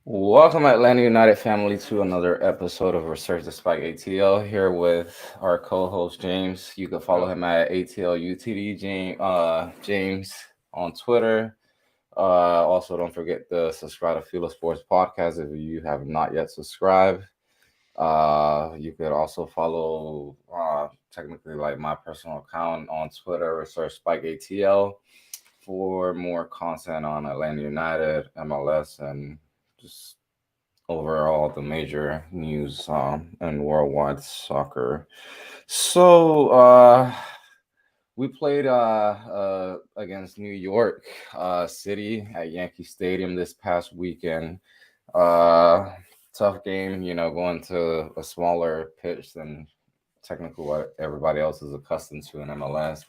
Welcome, Atlanta United family, to another episode of Resurge The Spike ATL. Here with our co-host James. You can follow Oh, him at ATLUTD James on Twitter. Also, don't forget to subscribe to Fila Sports Podcast if you have not yet subscribed. You could also follow technically like my personal account on Twitter, Resurge Spike ATL, for more content on Atlanta United, MLS, and just overall the major news and worldwide soccer. So we played against New York City at Yankee Stadium this past weekend. Uh, Tough game, going to a smaller pitch than technically what everybody else is accustomed to in MLS.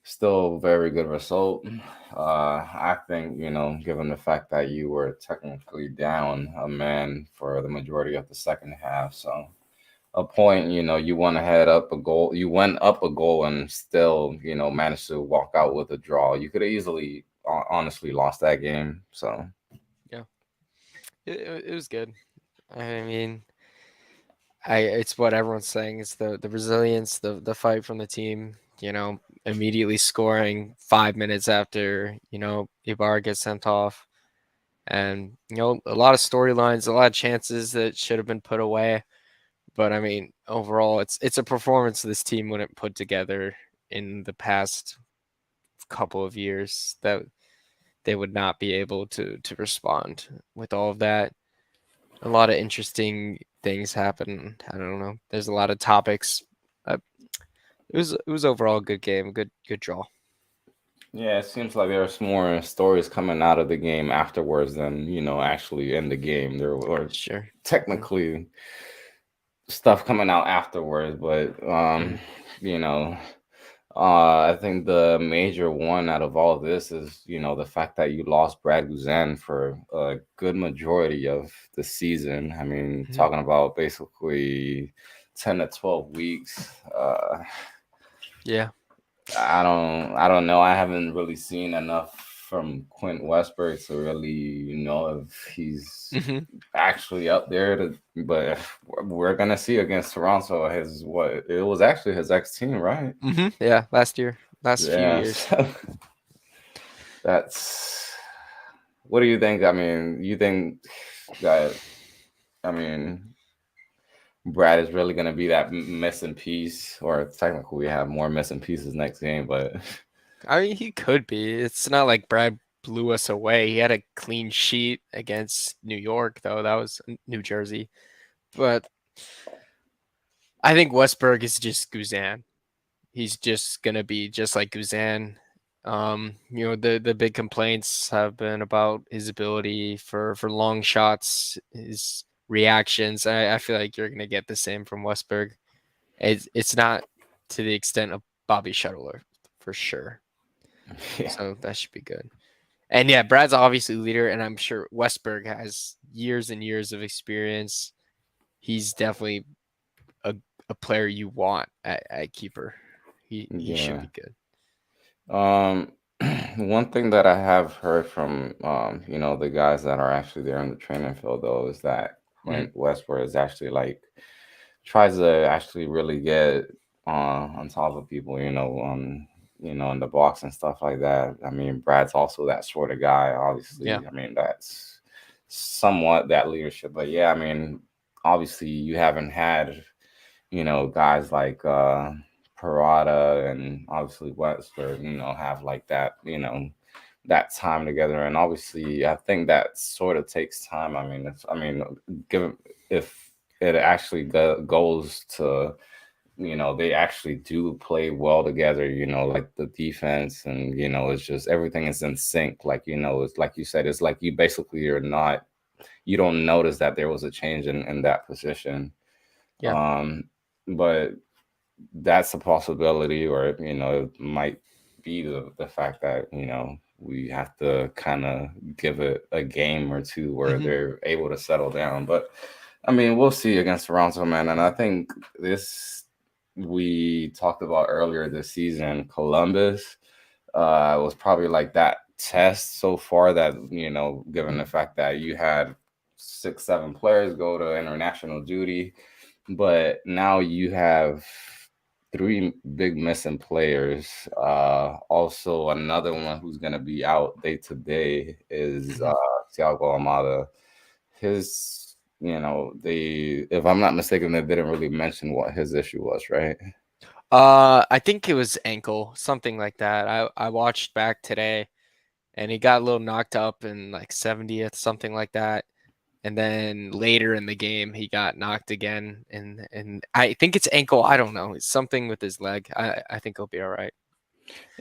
Still very good result. I think, given the fact that you were technically down a man for the majority of the second half, so a point, you you went up a goal and still, managed to walk out with a draw. You could have easily, honestly, lost that game. So yeah. It was good. I mean, it's what everyone's saying. It's the resilience, the fight from the team. Immediately scoring 5 minutes after Ibarra gets sent off, and a lot of storylines, a lot of chances that should have been put away. But I mean, overall, it's a performance this team wouldn't put together in the past couple of years that they would not be able to respond with all of that. A lot of interesting things happen. I don't know. There's a lot of topics. Uh, it was overall a good game, good draw. yeah, it seems like there's more stories coming out of the game afterwards than actually in the game. There were Sure. Yeah. technically stuff coming out afterwards, but Mhm. you know, I think the major one out of all of this is, the fact that you lost Brad Guzan for a good majority of the season. I mean, Mhm. talking about basically 10 to 12 weeks. Yeah. I don't know. I haven't really seen enough from Quint Westberg to really know if he's Mhm. actually up there but we're gonna see against Toronto. His what it was actually his ex team, right? Mhm. Yeah. Last few Yeah. years. So that's what do you think? I mean, you think that I mean Brad is really gonna be that missing piece, or technically we have more missing pieces next game, but I mean, he could be. It's not like Brad blew us away. He had a clean sheet against New York, though. That was New Jersey. But I think Westberg is just Guzan. He's just gonna be just like Guzan. The big complaints have been about his ability for long shots, his reactions. I feel like you're gonna get the same from Westberg. It's not to the extent of Bobby Shuttler for sure. yeah. So that should be good. And yeah, Brad's obviously leader, and I'm sure Westberg has years and years of experience. He's definitely a, a player you want at keeper. He should Yeah. be good. Um, one thing that I have heard from the guys that are actually there in the training field though is that Mhm. Clint Westward is actually like tries to actually really get on top of people, in the box and stuff like that. I mean, Brad's also that sort of guy, Yeah. obviously. I mean, that's somewhat that leadership. But yeah, I mean, obviously you haven't had guys like Parada and obviously Westford, have like that, that time together. And obviously, I think that sort of takes time. Given if it actually goes to, they actually do play well together, like the defense and, it's just everything is in sync. Like, it's like you said, it's like you basically are not, you don't notice that there was a change in that position. Yeah. Um, but that's a possibility, or it might be the fact that we have to kind of give it a game or two where Mhm. they're able to settle down. But I mean, we'll see against Toronto, man. And I think this we talked about earlier this season, Columbus was probably like that test so far that, given the fact that you had 6, 7 players go to international duty, but now you have three big missing players. Also, another one who's going to be out day to day is Mhm. Thiago Almada. His, if I'm not mistaken, they didn't really mention what his issue was, right? I think it was ankle, something like that. I watched back today, and he got a little knocked up in like 70th, something like that. And then later in the game, he got knocked again, and I think it's ankle. I don't know. It's something with his leg. I think he'll be all right.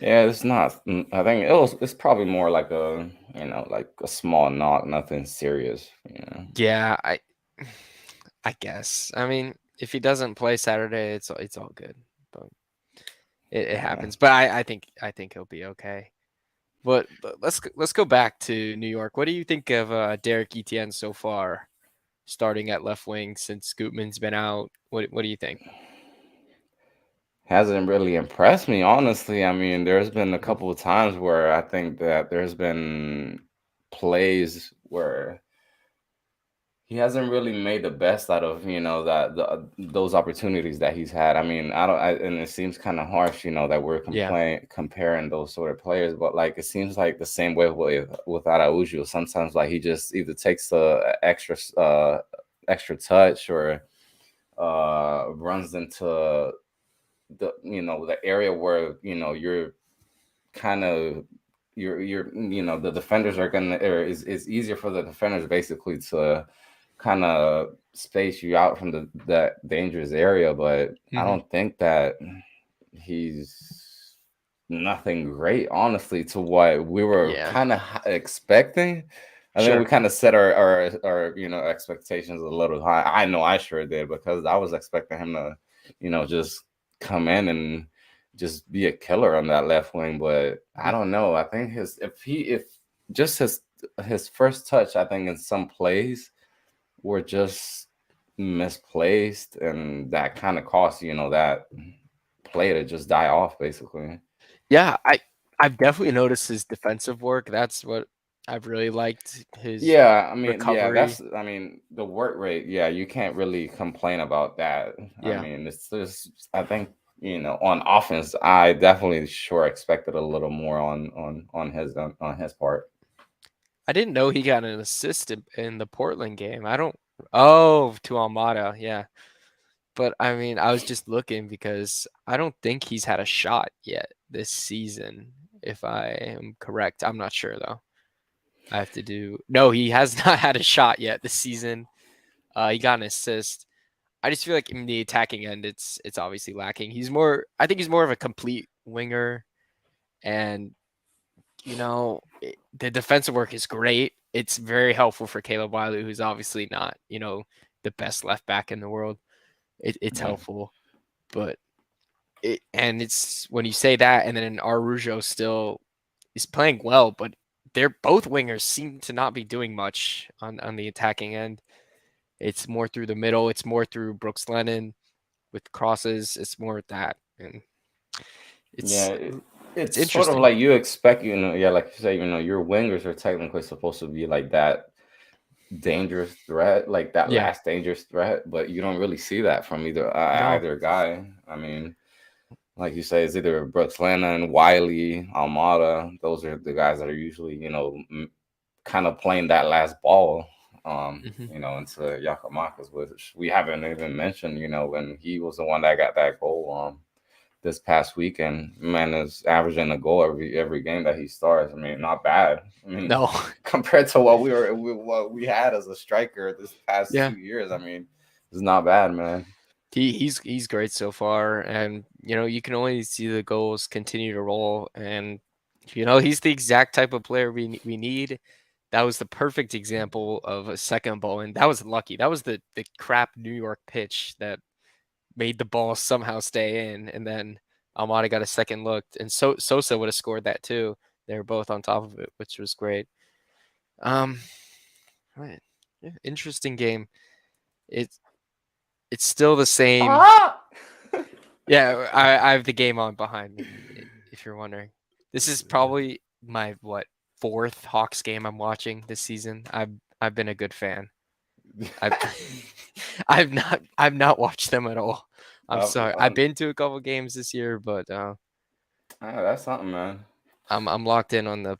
Yeah, it's not. I think it's probably more like like a small knock, nothing serious. Yeah, I guess. I mean, if he doesn't play Saturday, it's all good. But it Yeah. happens. But I think he'll be okay. But let's go back to New York. What do you think of Derek Etienne so far, starting at left wing since Gutman's been out? What do you think? Hasn't really impressed me, honestly. I mean, there's been a Mhm. couple of times where I think that there's been plays where he hasn't really made the best out of those opportunities that he's had. I mean, and it seems kind of harsh, that we're Yeah. comparing those sort of players, but like it seems like the same way with Araujo. Sometimes like he just either takes the extra touch or runs into the area where you're kind of you're the defenders are gonna or is easier for the defenders basically to kind of space you out from that dangerous area, but I Hmm. don't think that he's nothing great, honestly, to what we were Yeah. kind of expecting. I think we Sure. kind of set our expectations a little high. I know I sure did because I was expecting him to, just come in and just be a killer on that left wing. But I Mhm. don't know. I think if just his first touch, I think in some plays were just misplaced, and that kind of cost that play to just die off, basically. Yeah, I've definitely noticed his defensive work. That's what I've really liked, his Yeah, I mean, yeah, recovery. I mean, the work rate, yeah, you can't really complain about that. I Yeah. mean, it's just, I think, on offense, I definitely sure expected a little more on his part. I didn't know he got an assist in the Portland game. I don't. Oh, to Almada, yeah. But I mean, I was just looking because I don't think he's had a shot yet this season, if I am correct. I'm not sure though. I have to do. No, he has not had a shot yet this season. He got an assist. I just feel like in the attacking end, it's obviously lacking. He's more. I think he's more of a complete winger, and the defensive work is great. It's very helpful for Caleb Wiley, who's obviously not the best left back in the world. It's Yeah, helpful, but it's when you say that, and then Arujo still is playing well, but they're both wingers seem to not be doing much on the attacking end. It's more through the middle. It's more through Brooks Lennon with crosses. It's more that, and yeah, it's it's it's sort of interesting. like you expect, yeah, like you say, your wingers are technically supposed to be like that dangerous threat, like that Yeah. last dangerous threat, but you don't really see that from No. either guy. I mean, like you say, it's either Brooks Lennon, Wiley, Almada. Those are the guys that are usually, kind of playing that last ball, Hmm. into Yakamaka's, which we haven't even mentioned, when he was the one that got that goal this past weekend. Man is averaging a goal every game that he starts. I mean, not bad. I mean, No. compared to what we had as a striker this past Yeah. 2 years, I mean, it's not bad, man. He's great so far, and you can only see the goals continue to roll, and he's the exact type of player we need. That was the perfect example of a second ball, and that was lucky. That was the crap New York pitch that made the ball somehow stay in, and then Almada got a second look, and Sosa would have scored that too. They were both on top of it, which was great. Um, right. Yeah, interesting game. It's it's still the same. Ah! Yeah, I have the game on behind me, if you're wondering. This is probably my what? fourth Hawks game I'm watching this season. I've been a good fan. I've I've not watched them at all. I'm sorry. I've um, been to a couple games this year, but that's something, man. I'm locked in on the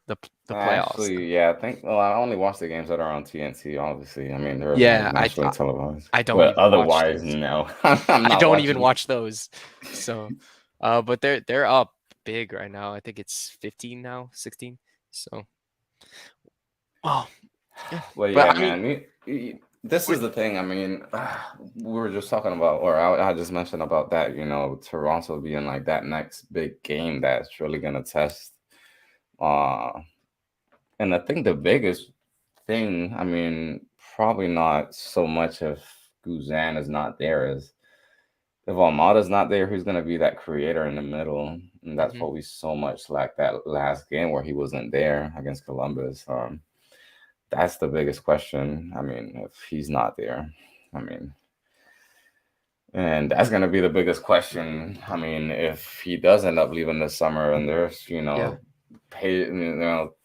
playoffs. Actually, yeah, I think. Well, I only watch the games that are on TNT. Obviously, I mean they're Yeah, nationally televised, I don't but even watch otherwise, those. no, I'm I not don't even watching. watch those. So, but they're up big right now. I think it's 15 now, 16. So, oh, yeah. Well, But yeah, I mean, man. This with is the thing. I mean, we were just talking about, or I just mentioned about that. Toronto being like that next big game that's really gonna test. Uh, and I think the biggest thing, I mean, probably not so much if Guzan is not there, is if Almada's not there, who's gonna be that creator in the middle? And that's mhm, what we so much like that last game where he wasn't there against Columbus. That's the biggest question. I mean, if he's not there, I mean, and that's going to be the biggest question. I mean, if he does end up leaving this summer, and there's, yeah,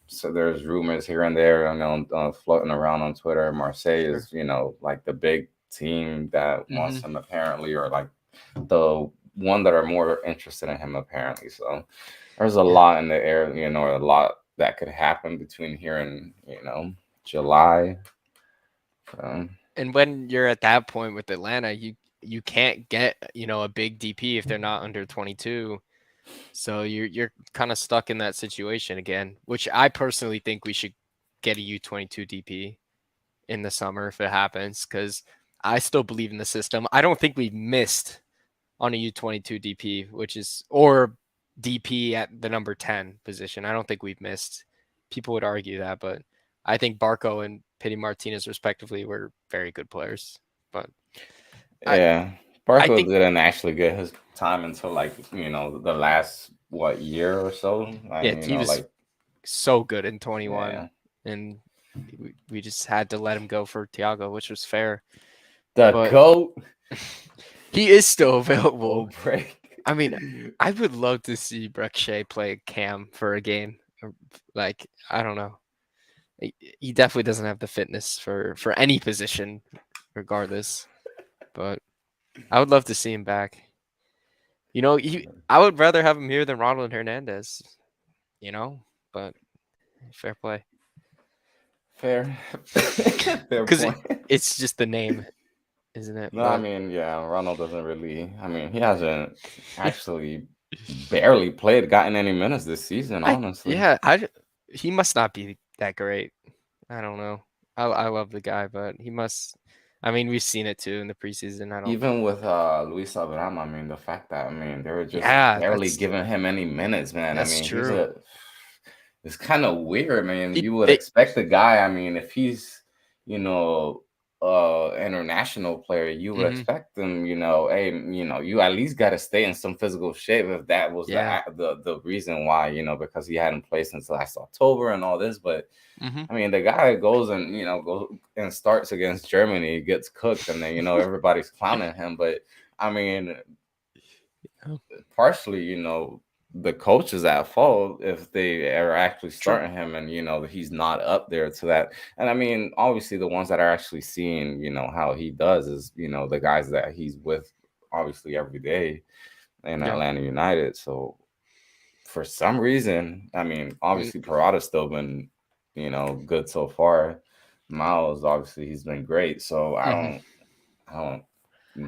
so there's rumors here and there, floating around on Twitter. Marseille sure. is, like the big team that wants Mhm, him apparently, or like the one that are more interested in him apparently. So there's a yeah. lot in the air, a lot that could happen between here and, July. So, And when you're at that point with Atlanta, you can't get, a big DP if they're not under 22. So you're kind of stuck in that situation again, which I personally think we should get a U22 DP in the summer if it happens, because I still believe in the system. I don't think we've missed on a U22 DP, which is, or DP at the number 10 position. I don't think we've missed. People would argue that, but I think Barco and Pity Martinez respectively were very good players. But I yeah, I Barco think didn't actually get his time until like the last year or so. yeah, And he was like so good in 21, yeah, and we just had to let him go for Thiago, which was fair. the But goat. he is still Go available. break. I mean, I would love to see Breck Shea play Cam for a game. Like, I don't know. He definitely doesn't have the fitness for any position, regardless. But I would love to see him back. I would rather have him here than Ronald Hernandez. You know, but fair play. Fair, fair Because point. it's just the name, isn't it? No, I But mean, yeah, Ronald doesn't really. I mean, he hasn't actually barely played, gotten any minutes this season, I honestly. yeah, he must not be that great. I don't know. I love the guy, but he must. I mean, we've seen it too in the preseason. I don't. Even with Luis Abraham, I mean, the fact that, I mean, they were just Yeah, barely giving him any minutes, man. I that's mean, true. it's kind of weird, man. He You would they. expect the guy, I mean, if he's, you know, international player, you would Mhm, expect them, hey, you at least got to stay in some physical shape if that was yeah. the reason why, because he hadn't played since last October and all this, but Mhm. I mean, the guy goes and goes and starts against Germany, gets cooked, and then everybody's clowning him. But I mean, Oh, partially, the coach is at fault if they are actually true. starting him, and he's not up there to that. And I mean, obviously, the ones that are actually seeing how he does is the guys that he's with, obviously every day in Yeah. Atlanta United. So for some reason, I mean, Mm, obviously Parada's still been, good so far. Miles, obviously, he's been great. So mhm. I don't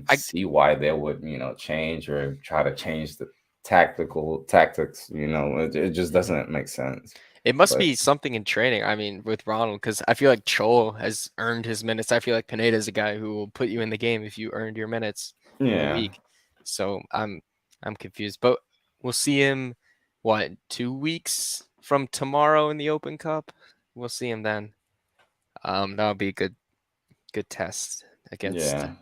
I see why they would, change or try to change the tactical tactics. It just mhm. doesn't make sense. It must But be something in training. I mean, with Ronald, because I feel like Chol has earned his minutes. I feel like Pineda is a guy who will put you in the game if you earned your minutes in the yeah, week. So I'm confused, but we'll see him what 2 weeks from tomorrow in the Open Cup. We'll see him then. That'll be a good test against yeah.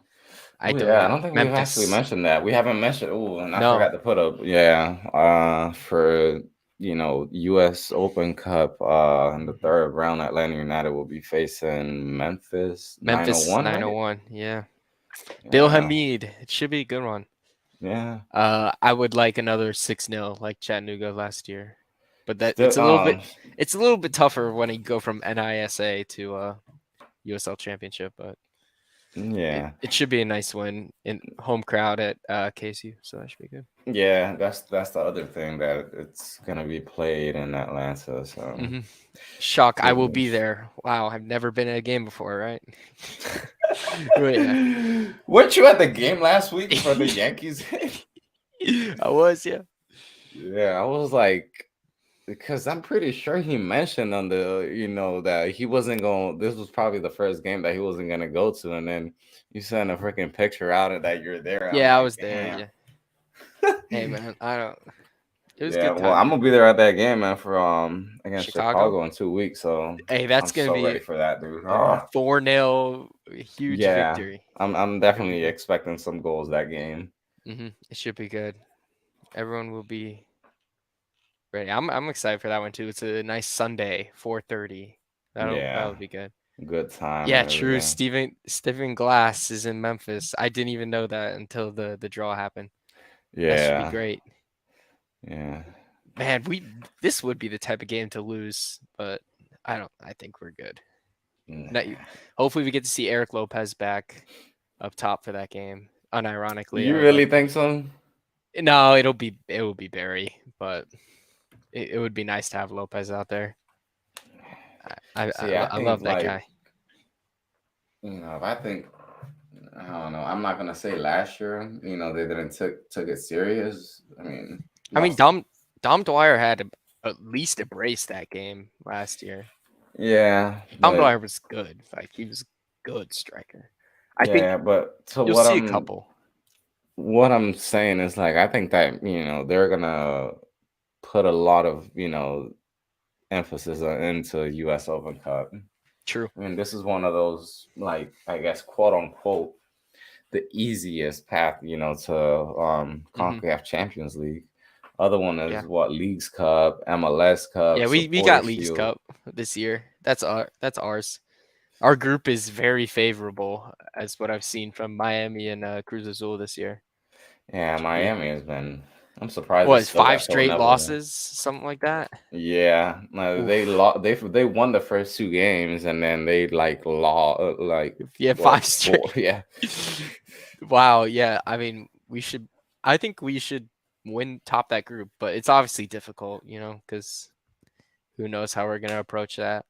I Oh don't yeah, I know, don't think we've actually Memphis. mentioned that. We haven't mentioned. Oh, and I No, forgot to put up. Yeah, for U.S. Open Cup, in the Mhm. third round, Atlanta United will be facing Memphis Memphis 901, right? 901. Yeah, Bill Yeah, Hamid. It should be a good one. yeah. I would like another 6-0 like Chattanooga last year. But that Still, it's a little bit tougher when you go from NISA to USL Championship, but yeah, it should be a nice win in home crowd at KSU, so that should be good. yeah. That's the other thing, that it's gonna be played in Atlanta. So hmm Shock, I will should be be. there. Wow, I've never been at a game before, right? But yeah. Weren't you at the game last week for the Yankees? I was, yeah. Yeah, I was like, because I'm pretty sure he mentioned on the, that he wasn't going. This was probably the first game that he wasn't gonna go to, and then you sent a freaking picture out of that you're there. I'm Yeah, I like, was there, damn. yeah. Hey man, I don't it was a Yeah, good well, time, I'm man. gonna be there at that game, man, for against Chicago. Chicago in 2 weeks. So Hey, I'm that's gonna so ready be for that, dude. a Oh, 4-0 huge yeah, victory. I'm It's gonna be definitely good. expecting some goals that game. It should be good. Everyone will be ready. I'm excited for that one too. It's a nice Sunday, 4:30. That'll Yeah, be good. good time Yeah, and true. everything. Stephen Glass is in Memphis. I didn't even know that until the draw happened. That should be Yeah, great. yeah. Man, this would be the type of game to lose, but I think we're good. Not, Nah. hopefully we get to see Eric Lopez back up top for that game. Unironically, You I would really like think so? no, it will be Barry, but it would be nice to have Lopez out there. See, I I think, love that like, guy. if I think, I don't know. I'm not gonna say last year, they didn't took it serious. I mean, I mean, lost. Dom Dwyer had at least a brace that game last year. Yeah, Dom but Dwyer was good. Like he was a good striker. I think yeah, but so you'll what see a I'm couple. what I'm saying is, like, I think that they're gonna put a lot of emphasis into U.S. Open Cup. True. I mean, this is one of those, like, I guess, quote unquote, the easiest path, to hmm CONCACAF Champions League. Other one is Yeah. what, Leagues Cup, MLS Cup, Yeah, we got Supporters Leagues Shield. Cup this year. That's ours. Our group is very favorable, as what I've seen from Miami and Cruz Azul this year. Yeah, Should be Miami has been. I'm surprised they what is still five got Phil straight Neville there. losses, something like that. Yeah, no, they Oof. lost. They won the first 2 games, and then they like lost like Yeah, what, five four? straight. Yeah, Wow. Yeah. I mean, we should. I think we should top that group, but it's obviously difficult, because who knows how we're gonna approach that.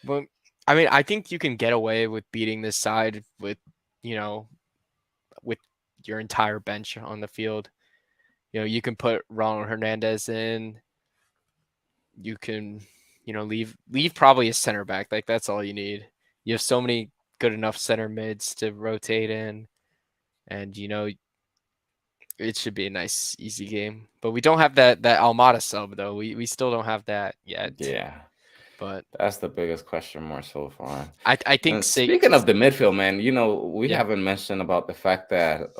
But I mean, I think you can get away with beating this side with, you know, with your entire bench on the field. You can put Ronald Hernandez in. You can, leave probably a center back. Like that's all you need. You have so many good enough center mids to rotate in, and it should be a nice, easy game. But we don't have that Almada sub though. We still don't have that yet. yeah. But That's the biggest question mark so far. I think And speaking of the midfield, man, we yeah. haven't mentioned about the fact that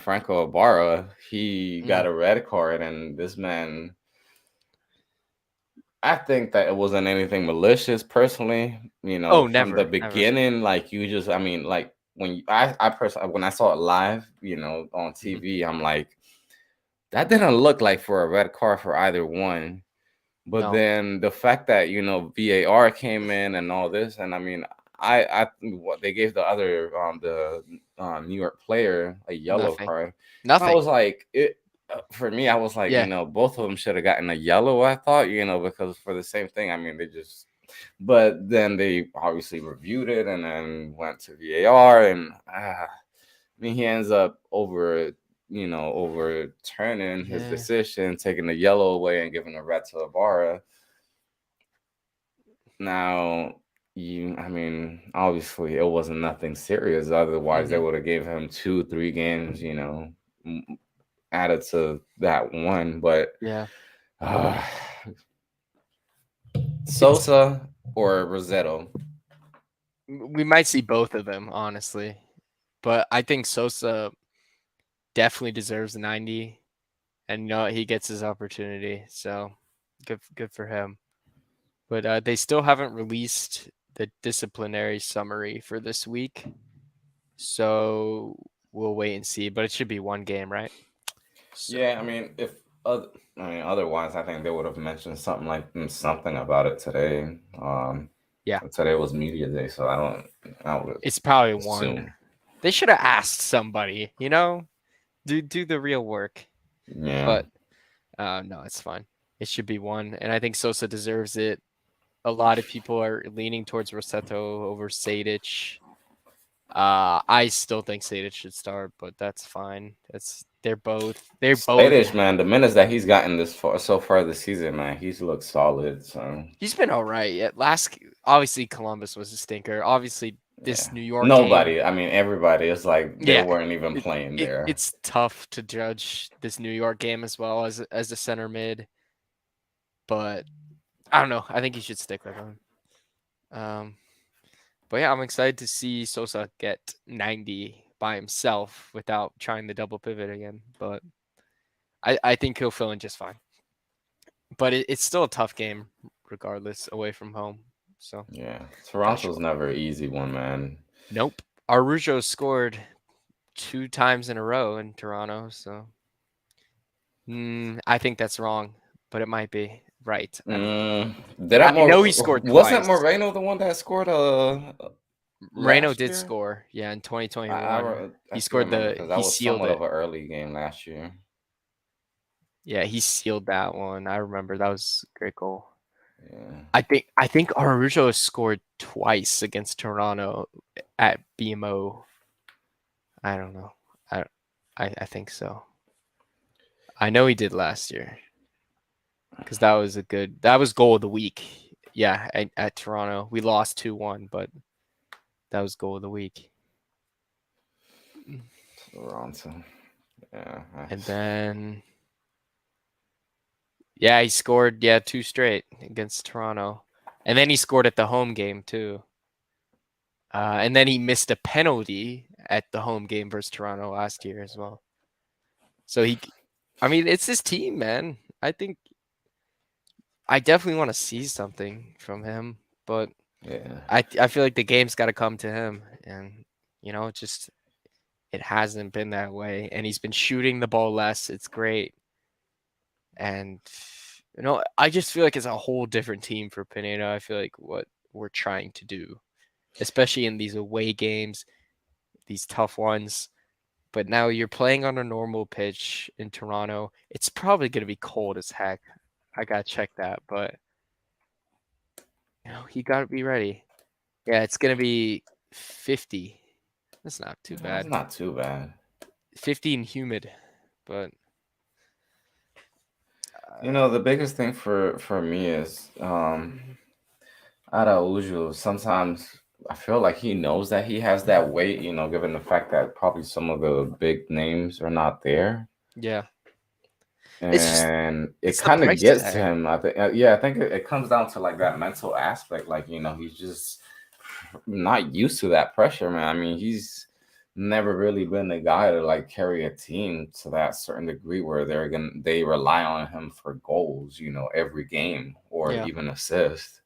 Franco Ibarra, he got Mm. a red card, and this man, I think that it wasn't anything malicious, personally. Oh, From the never, never. beginning, like, you just, I mean, like, I personally, when I saw it live, on Mhm. TV, I'm like, that didn't look like for a red card for either one. But No, then the fact that VAR came in and all this, and I mean, I what they gave the other New York player a yellow nothing, card. And I nothing. was like, for me, I was like, Yeah, both of them should have gotten a yellow. I thought, because for the same thing. I mean, they just. But then they obviously reviewed it and then went to VAR, and I mean, he ends up overturning his yeah, decision, taking the yellow away and giving a red to Ibarra. Now, I mean, obviously it wasn't nothing serious. Otherwise, they hmm would have gave him 2, 3 games, added to that one. But yeah. uh, It's Sosa or Rosetto? we might see both of them, honestly, but I think Sosa definitely deserves the 90, and he gets his opportunity. So good for him. But they still haven't released the disciplinary summary for this week, so we'll wait and see. But it should be one game, right? So Yeah, I mean, if Oth- I mean, otherwise, I think they would have mentioned something about it today. Yeah, Today was media day, so I would it's probably one. assume. They should have asked somebody, do the real work. Yeah. But no, it's fine. It should be one, and I think Sosa deserves it. A lot of people are leaning towards Rossetto over Sadic. I still think Sadic should start, but that's fine. They're both. Spadish, man, the minutes that he's gotten so far this season, man, he's looked solid. So He's been all right. Obviously Columbus was a stinker. Obviously yeah, this New York game, nobody. I mean, everybody. It's like they yeah, weren't even it, playing it there. it's tough to judge this New York game as well as a center mid, but I don't know. I think he should stick with him. Um, but yeah, I'm excited to see Sosa get 90 by himself without trying the double pivot again. But I think he'll fill in just fine. But it's still a tough game, regardless, away from home. So Yeah, not Toronto's sure. never an easy one, man. Nope. Arujo scored 2 times in a row in Toronto, so I think that's wrong, but it might be right. I don't know. Didn't I know he scored wasn't twice. Moreno the one that scored Moreno last did year? score, yeah, in I 2021. I He still scored remember because that he was sealed somewhat it. of an early game last year. Yeah, he sealed that one. I remember that was a great goal. Yeah. I think Arujo scored twice against Toronto at BMO. I don't know. I I think so. I know he did last year because that was goal of the week. Yeah, at Toronto. We lost 2-1, but that was goal of the week. Toronto. Yeah. And then yeah, he scored 2 straight against Toronto. And then he scored at the home game too. And then he missed a penalty at the home game versus Toronto last year as well. So I mean, it's his team, man. I definitely want to see something from him, but Yeah. I feel like the game's got to come to him, and just it hasn't been that way, and he's been shooting the ball less. It's great, and I just feel like it's a whole different team for Pineda. I feel like what we're trying to do, especially in these away games, these tough ones. But now you're playing on a normal pitch in Toronto. It's probably going to be cold as heck. I got to check that, but he got to be ready. Yeah, it's going to be 50. That's not too That's bad. not too bad. 50 and humid, but The biggest thing for me is Araujo. Sometimes I feel like he knows that he has that weight, given the fact that probably some of the big names are not there. yeah, And it it's the kind of price gets to tag. him. I think, yeah, I think it comes down to like that mental aspect. Like, he's just not used to that pressure, man. I mean, he's never really been the guy to like carry a team to that certain degree where they rely on him for goals, every game or Yeah, even assist.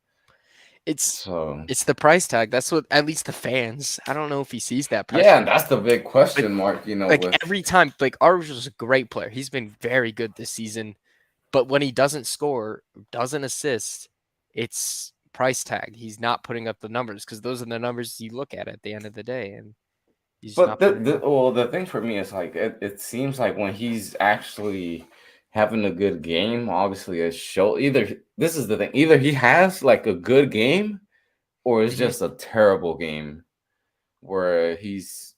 it's So it's the price tag. That's what at least the fans. I don't know if he sees that yeah, and pressure. that's the big Like question mark, like with every time, like Arj is a great player. He's been very good this season, but when he doesn't score, doesn't assist, it's price tag. He's not putting up the numbers because those are the numbers you look at the end of the day, and he's But not putting them up. the thing for me is like it seems like when he's actually having a good game, obviously it show either this is the thing, either he has like a good game or it's Mhm. just a terrible game where he's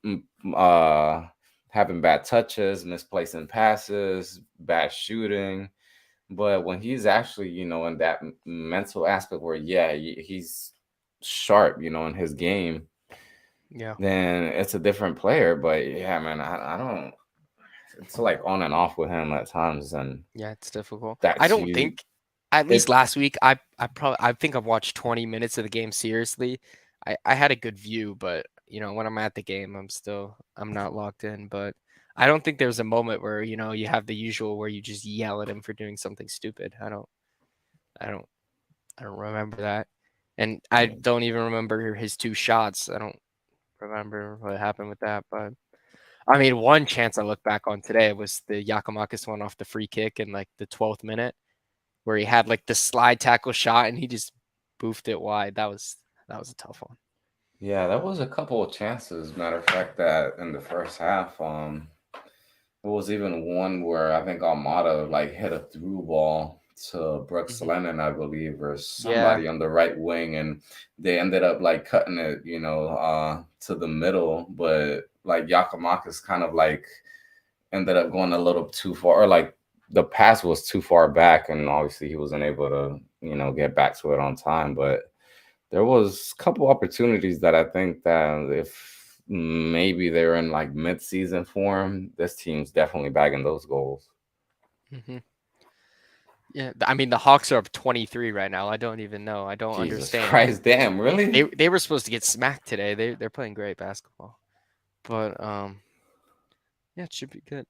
mm, uh having bad touches, misplacing passes, bad shooting. But when he's actually, in that mental aspect where yeah, he's sharp, in his game, Yeah, then it's a different player. But yeah, man, I don't. It's like on and off with him at times, and yeah, it's difficult. I that's don't you. think, at least It last week, I think I've watched 20 minutes of the game seriously. I had a good view, but when I'm at the game, I'm not locked in. But I don't think there's a moment where you have the usual where you just yell at him for doing something stupid. I don't I don't remember that, and I yeah, don't even remember his 2 shots. I don't remember what happened with that, but I mean, one chance I look back on today was the Yakimakis one off the free kick in like the 12th minute, where he had like the slide tackle shot and he just boofed it wide. That was a tough one. Yeah, there was a couple of chances. Matter of fact, that in the first half, there was even one where I think Almada like hit a through ball to Brooks Hmm. Lennon, I believe, or Yeah. somebody on the right wing, and they ended up like cutting it, to the middle. But like Yakimakis kind of like ended up going a little too far, or like the pass was too far back, and obviously he wasn't able to, get back to it on time. But there was a couple opportunities that I think that if maybe they're in like mid-season form, this team's definitely bagging those goals. Hmm. Yeah. I mean, the Hawks are up 23 right now. I don't even know. I don't Jesus understand. Christ, damn, They really? they were supposed to get smacked today. They're playing great basketball. But yeah, it should be good.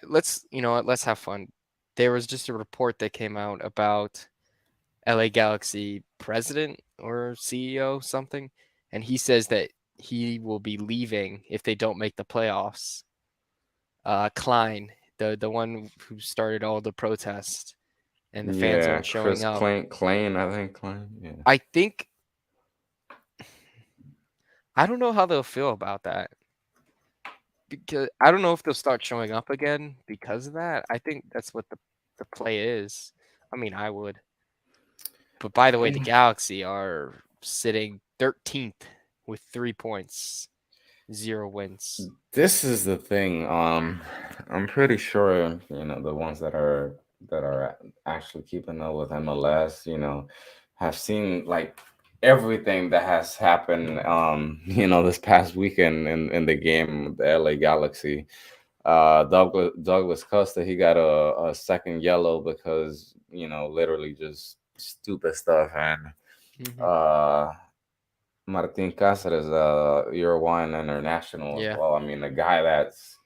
Let's you know what, let's have fun. There was just a report that came out about LA Galaxy president or CEO something, and he says that he will be leaving if they don't make the playoffs. Klein, the one who started all the protests and the fans Yeah, aren't Chris showing up. Klein, I think Klein. Yeah. I think I don't know how they'll feel about that because I don't know if they'll start showing up again because of that. I think that's what the play is. I mean, I would. But by the way, the Galaxy are sitting 13th with 3 points, 0 wins. This is the thing. I'm pretty sure the ones that are actually keeping up with MLS, have seen like everything that has happened. This past weekend in the game, the LA Galaxy. Douglas Costa, he got a second yellow because literally just stupid stuff, and Hmm. uh Martin Cáceres, Uruguayan international as Yeah. well. I mean, a guy that's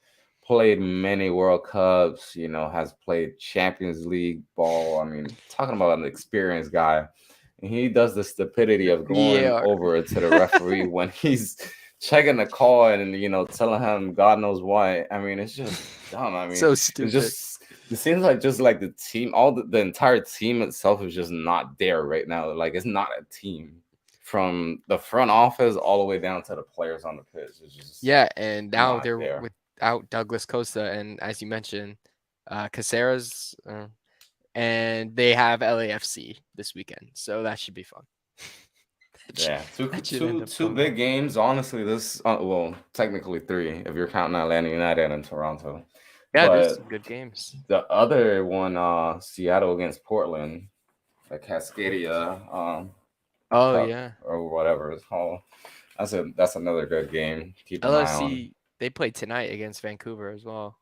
played many World Cups, has played Champions League ball. I mean, talking about an experienced guy. And he does the stupidity of going VAR. over to the referee when he's checking the call and, telling him God knows why. I mean, it's just dumb. I mean, So it's stupid. just, it seems like just like the team, all the entire team itself is just not there right now. Like, it's not a team from the front office all the way down to the players on the pitch. It's just Yeah, and now not they're there. without Douglas Costa and as you mentioned, Caceres, and they have LAFC this weekend, so that should be fun. that, should, Yeah, two that should end two up two going well. big games. Honestly, this well, technically three if you're counting Atlanta United and Toronto. Yeah, there's But some good games. the other one, Seattle against Portland, the Cascadia Oh Cup yeah, or whatever it's called. That's another good game. Keep an eye on. LFC they play tonight against Vancouver as well.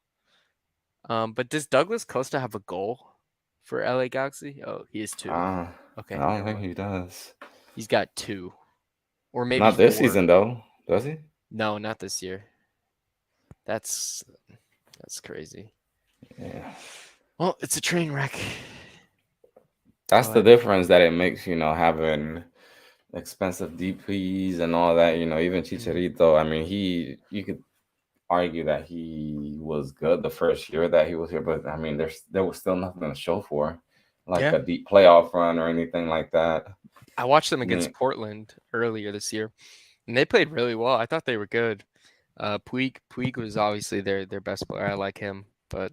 But does Douglas Costa have a goal for LA Galaxy? Oh, he has two. I Okay, don't never think mind. he does. He's got two or maybe Not this four. season though, does he? No, not this year. That's that's crazy. Yeah. Well, it's a train wreck. That's the But difference that it makes, having expensive DPs and all that, even mhm. Chicharito. I mean, you could argue that he was good the first year that he was here, but I mean, there was still nothing to show for, like Yeah, a deep playoff run or anything like that. I watched them I mean, against Portland earlier this year, and they played really well. I thought they were good. Puig was obviously their best player. I like him, but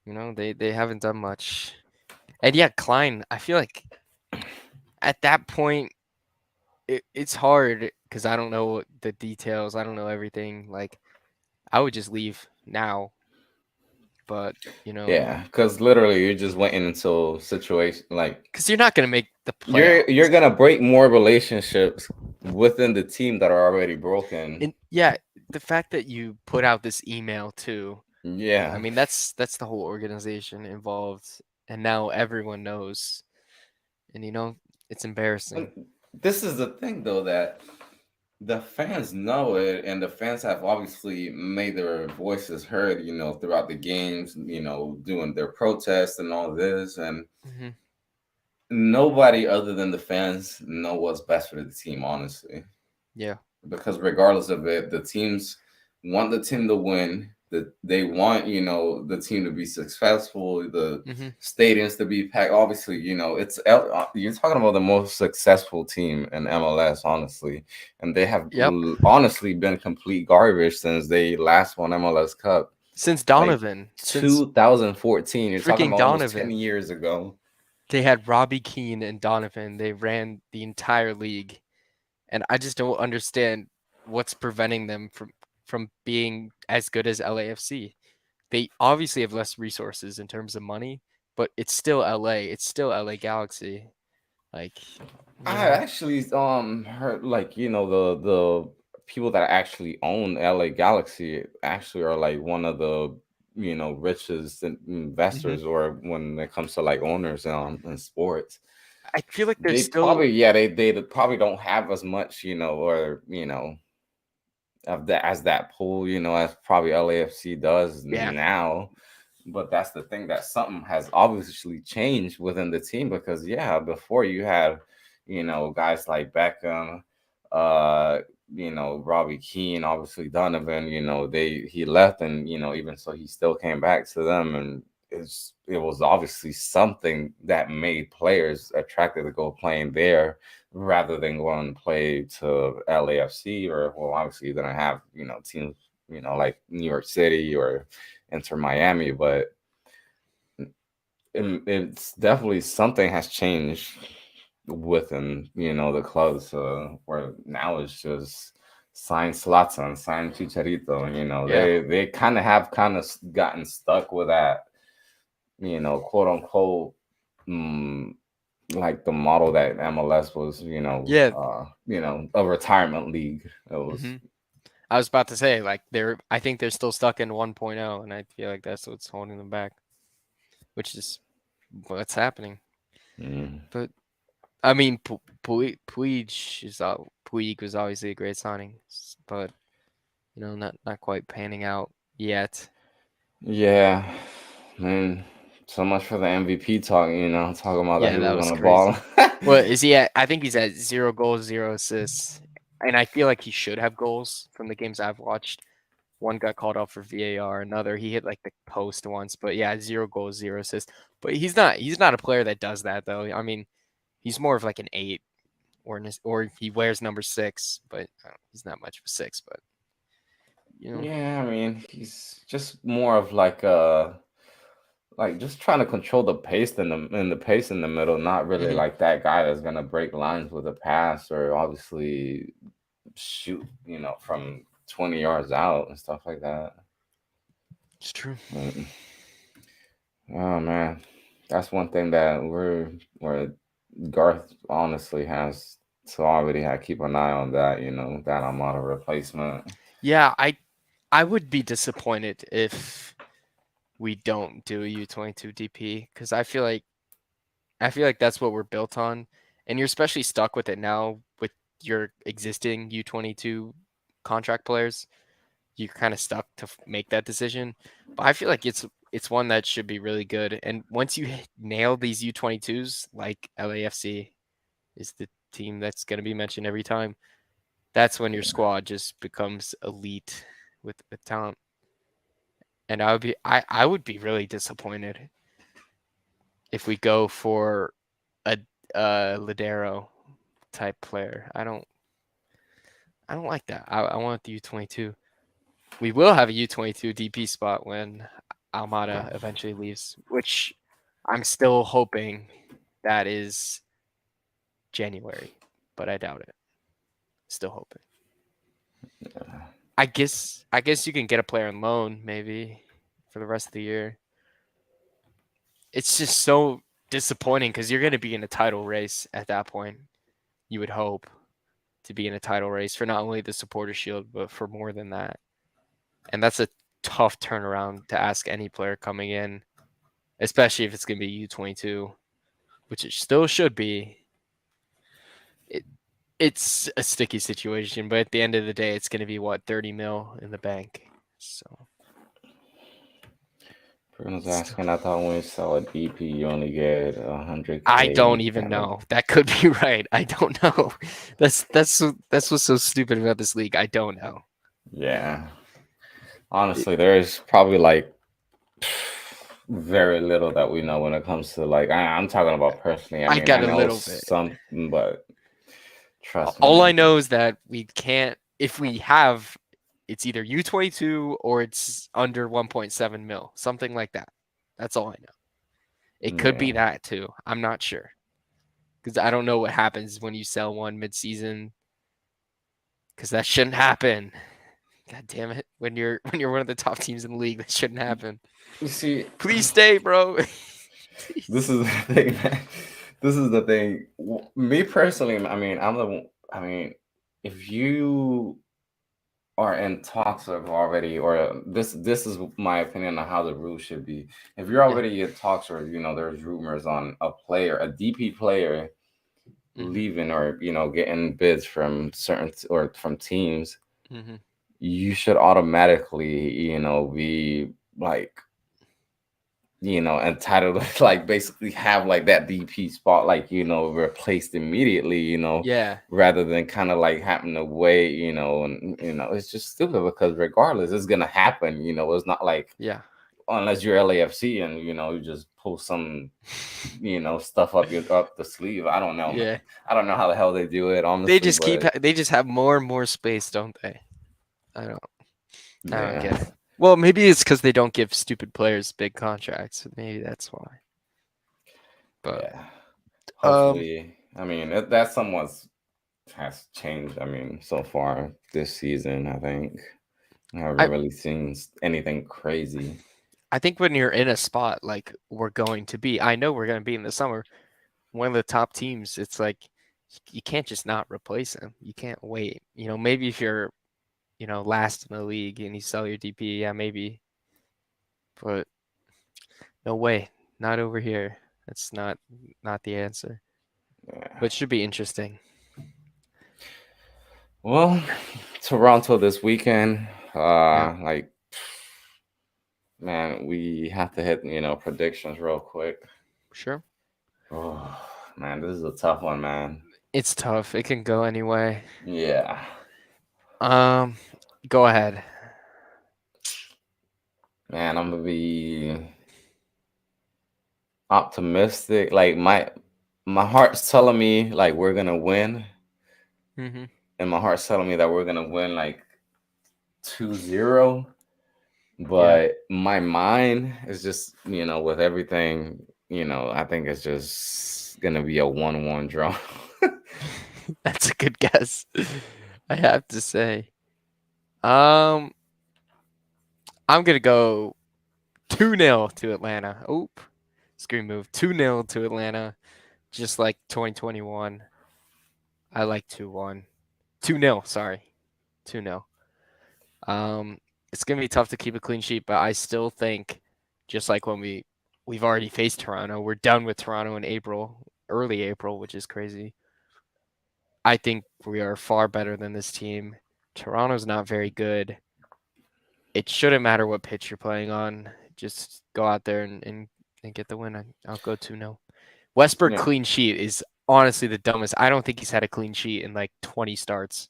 they haven't done much. And yeah, Klein. I feel like at that point it's hard because I don't know the details. I don't know everything. Like I would just leave now, but yeah, because literally you're just waiting until situation like because you're not gonna make the you're playoffs. gonna break more relationships within the team that are already broken. And yeah, the fact that you put out this email too, I Yeah. mean that's the whole organization involved, and now everyone knows, and it's And embarrassing. this is the thing though, that the fans know it, and the fans have obviously made their voices heard, throughout the games, doing their protests and all this, and Hmm. nobody other than the fans know what's best for the team, honestly. Yeah. Because regardless of it, the teams want the team to win. They want, the team to be successful, the Mm-hmm. stadiums to be packed. Obviously, you're talking about the most successful team in MLS, honestly, and they have Yep. honestly been complete garbage since they last won MLS Cup, Since like Donovan, since 2014. You're talking freaking about almost 10 Donovan, years ago. they had Robbie Keane and Donovan. They ran the entire league, and I just don't understand what's preventing them from being as good as LAFC. They obviously have less resources in terms of money, but it's still LA. It's still LA Galaxy. Like, you I know. actually heard, like, the people that actually own LA Galaxy actually are like one of the richest Mhm. investors, or when it comes to like owners in sports. I feel like there's They still probably, yeah, they probably don't have as much, or of that as that pool, as probably LAFC does yeah. now. But that's the thing, that something has obviously changed within the team, because yeah, before you had, guys like Beckham, uh, Robbie Keane, obviously Donovan, he left, and even so he still came back to them, and it was obviously something that made players attracted to go playing there rather than going and play to LAFC, or, well, obviously you're gonna have, teams, like New York City or Inter Miami, but it's definitely something has changed within, the clubs, where now it's just sign Slatan, sign Chicharito. Yeah. They kind of gotten stuck with that, quote unquote, mm, like the model that MLS was, Yeah. a retirement league. It was. hmm I was about to say, like, I think they're still stuck in 1.0, and I feel like that's what's holding them back, which is what's happening. Mm. But I mean, Puig was obviously a great signing, but not quite panning out yet. Yeah, man. So much for the MVP talk. Talking about that Yeah, he that was on was the ball. crazy. What is he at? I think he's at 0 goals, 0 assists, and I feel like he should have goals from the games I've watched. One got called out for VAR, another he hit like the post once, but yeah, 0 goals, 0 assists. But he's not a player that does that though. I mean, he's more of like an 8 or he wears number 6, but he's not much of a 6, but you know. Yeah, I mean, he's just more of like just trying to control the pace in the middle, not really Mhm. like that guy that's gonna break lines with a pass, or obviously shoot, from 20 yards out and stuff like that. It's true. Mm. Oh man, that's one thing that where Garth honestly has to already have keep an eye on that. That I'm on a replacement. Yeah, I would be disappointed if we don't do a U22 DP because I feel like that's what we're built on, and you're especially stuck with it now with your existing U22 contract players. You're kind of stuck to make that decision. But I feel like it's one that should be really good. And once you nail these U22s, like LAFC is the team that's going to be mentioned every time, that's when your squad just becomes elite with talent. And I would be really disappointed if we go for a Ladero type player. I don't like that. I want the U22. We will have a U22 DP spot when Almada eventually leaves, which I'm still hoping that is January, but I doubt it. Still hoping. I guess you can get a player on loan maybe for the rest of the year. It's just so disappointing because you're going to be in a title race at that point. You would hope to be in a title race for not only the supporter shield but for more than that. And that's a tough turnaround to ask any player coming in, especially if it's going to be U22, which it still should be. It, it's a sticky situation, but at the end of the day, it's going to be what, 30 mil in the bank. So Bruno's it's asking, I tough. thought when you sell a DP, you only get I 100K. don't even know. That could be right. I don't know. That's what's so stupid about this league. I don't know. Yeah. Honestly, there's probably like very little that we know when it comes to like I'm talking about personally. I I mean, I got a know little bit. some, but trust All I me. know is that we can't, if we have, it's either U22 or it's under 1.7 mil, something like that. That's all I know. It could be Yeah. that too. I'm not sure because I don't know what happens when you sell one mid-season because that shouldn't happen. God damn it! When you're one of the top teams in the league, that shouldn't happen. You see, Please stay, bro. this Please. is the thing, man. This is the thing. Me personally, I mean, I mean, if you are in talks of already, or this is my opinion on how the rules should be. If you're Yeah. already in talks, or there's rumors on a player, a DP player Mm-hmm. leaving, or getting bids from certain or from teams, Mm-hmm. you should automatically be like entitled to like basically have like that DP spot like replaced immediately, Yeah. rather than kind of like having to wait, and it's just stupid because regardless it's gonna happen, it's not like Yeah. unless you're LAFC and you just pull some stuff up the sleeve. I don't know, man. Yeah. I don't know how the hell they do it They honestly, just keep. but They just have more and more space, don't they? I don't. I don't yeah, get it. Well, maybe it's because they don't give stupid players big contracts. Maybe that's why. But yeah. um, Hopefully, I mean that somewhat has changed. I mean, so far this season, I think I haven't I really seen anything crazy. I think when you're in a spot like we're going to be, I know we're going to be in the summer, one of the top teams. It's like you can't just not replace him. You can't wait. Maybe if you're last in the league and you sell your DP, yeah, maybe. But no way, not over here. That's not the answer. Yeah. But it should be interesting. Well, Toronto this weekend. Yeah, Like, man, we have to hit predictions real quick. sure. Oh man, this is a tough one, man. It's tough. It can go anyway. Yeah, Um, Go ahead. man, I'm gonna be optimistic. Like my heart's telling me like we're gonna win, Hmm. and my heart's telling me that we're gonna win like 2-0. Yeah, But my mind is just with everything, I think it's just gonna be a 1-1 draw. that's a good guess. I have to say. Um, I'm gonna go 2-0 to Atlanta. Oop, screen move. 2-0 to Atlanta, just like 2021. I like 2-1. 2-0, sorry. 2-0. Um, it's gonna be tough to keep a clean sheet, but I still think, just like when we've already faced Toronto, we're done with Toronto in April, early April, which is crazy. I think we are far better than this team. Toronto's not very good. It shouldn't matter what pitch you're playing on. Just go out there and get the win. I'll go 2-0. Westberg Yeah. clean sheet is honestly the dumbest. I don't think he's had a clean sheet in like 20 starts,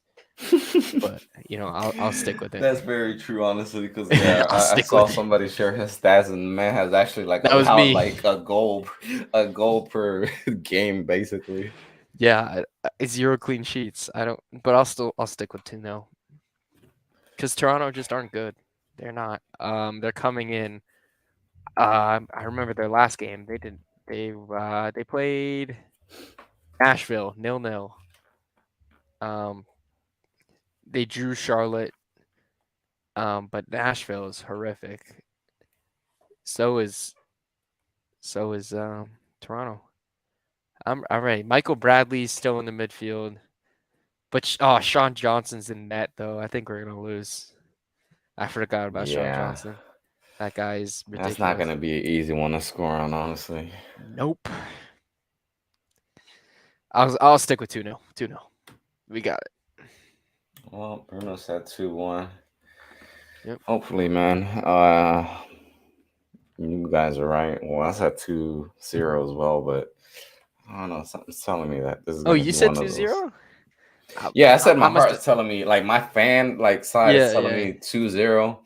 but I'll stick with it. That's very true, honestly, because yeah, I'll I stick saw with it. somebody share his stats, and the man has actually like That was allowed me. like a goal per game, basically. Yeah, it's 0 clean sheets. I don't, but I'll stick with 2-0 because Toronto just aren't good. They're not. They're coming in. I remember their last game. They played Nashville 0-0. Um, they drew Charlotte. But Nashville is horrific. So is Toronto. I'm all right. Michael Bradley's still in the midfield, but Sean Johnson's in net though. I think we're gonna lose. I forgot about Sean Yeah, Johnson. That guy is that's not ridiculous. gonna be an easy one to score on, honestly. Nope. I'll stick with 2-0. 2-0. We got it. Well, Bruno said 2-1. Yep. Hopefully, man. You guys are right. Well, I said 2-0 as well, but I don't know. Something's telling me that this is Oh, gonna you be said one of those. 2-0? Yeah, I said I my must have. heart's telling me, like my fan like side is Yeah, telling yeah. me 2-0,